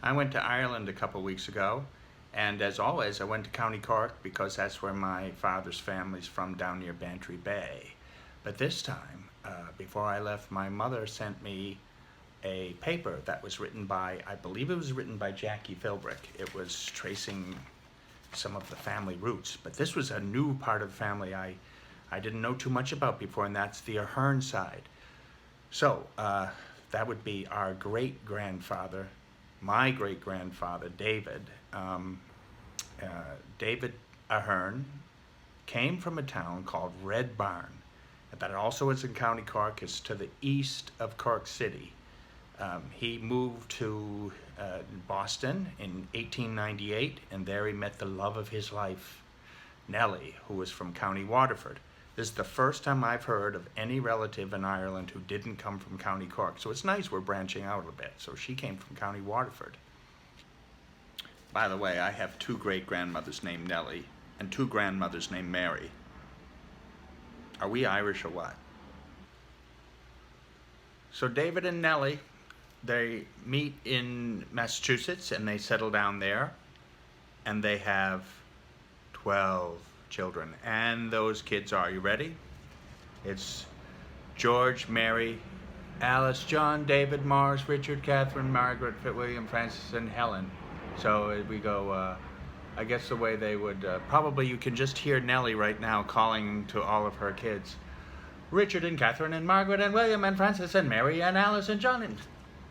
I went to Ireland a couple weeks ago, and as always, I went to County Cork because that's where my father's family's from, down near Bantry Bay. But this time, before I left, my mother sent me a paper that was written by, I believe it was written by Jackie Philbrick. It was tracing some of the family roots, but this was a new part of the family I didn't know too much about before, and that's the Ahern side. So that would be our great-grandfather, my great-grandfather, David. David Ahern came from a town called Redbarn, that also is in County Cork. It's to the east of Cork City. He moved to Boston in 1898, and there he met the love of his life, Nellie, who was from County Waterford. This is the first time I've heard of any relative in Ireland who didn't come from County Cork. So it's nice we're branching out a bit. So she came from County Waterford. By the way, I have two great-grandmothers named Nellie and two grandmothers named Mary. Are we Irish or what? So David and Nellie, they meet in Massachusetts and they settle down there, and they have 12 children. And those kids are, you ready? It's George, Mary, Alice, John, David, Morris, Richard, Catherine, Margaret, William, Francis, and Helen. So we go, I guess the way they would, probably you can just hear Nellie right now calling to all of her kids. Richard and Catherine and Margaret and William and Francis and Mary and Alice and John. And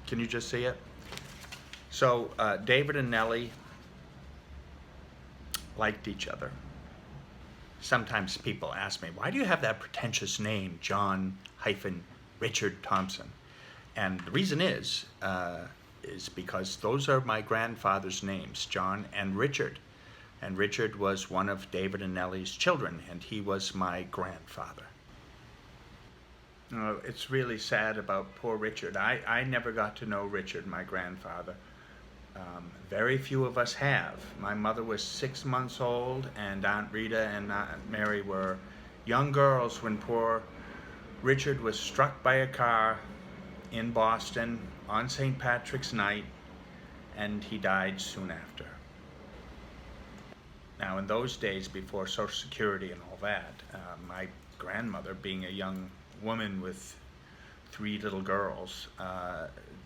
can you just see it? So David and Nellie liked each other. Sometimes people ask me, why do you have that pretentious name, John-Richard Thompson? And the reason is because those are my grandfather's names, John and Richard. And Richard was one of David and Nellie's children, and he was my grandfather. It's really sad about poor Richard. I never got to know Richard, my grandfather. Very few of us have. My mother was 6 months old, and Aunt Rita and Aunt Mary were young girls when poor Richard was struck by a car in Boston on St. Patrick's night, and he died soon after. Now, in those days, before Social Security and all that, my grandmother, being a young woman with 3 little girls,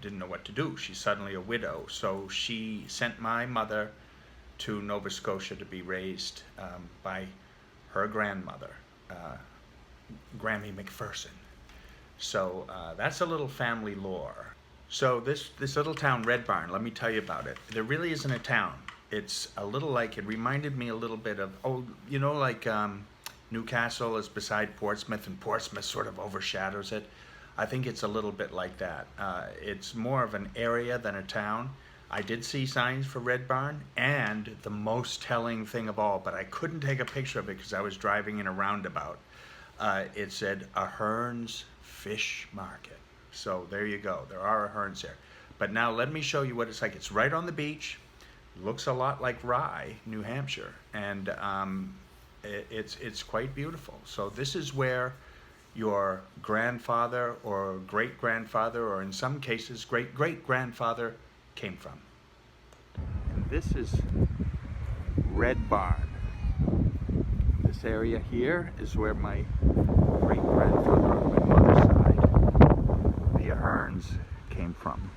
didn't know what to do. She's suddenly a widow, so she sent my mother to Nova Scotia to be raised by her grandmother, Grammy McPherson. So that's a little family lore. So this little town, Redbarn, let me tell you about it. There really isn't a town. It's a little like, it reminded me a little bit of, you know, like Newcastle is beside Portsmouth, and Portsmouth sort of overshadows it. I think it's a little bit like that. It's more of an area than a town. I did see signs for Redbarn, and the most telling thing of all, but I couldn't take a picture of it because I was driving in a roundabout. It said Ahern's Fish Market. So there you go. There are Aherns there. But now let me show you what it's like. It's right on the beach. Looks a lot like Rye, New Hampshire, and it's quite beautiful. So this is where your grandfather or great-grandfather, or in some cases great-great-grandfather, came from. And this is Redbarn. This area here is where my great-grandfather on my mother's side, the Aherns, came from.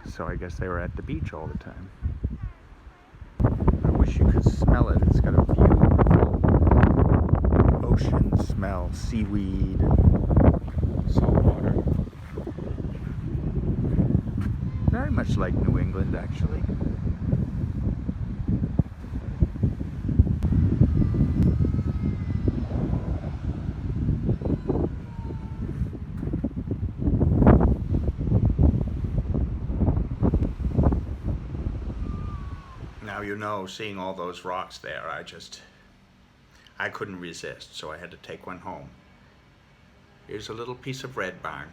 So I guess they were at the beach all the time. I wish you could smell it. It's got a beautiful ocean smell, seaweed, and salt water. Very much like New England, actually. Now, you know, seeing all those rocks there, I couldn't resist, so I had to take one home. Here's a little piece of Redbarn.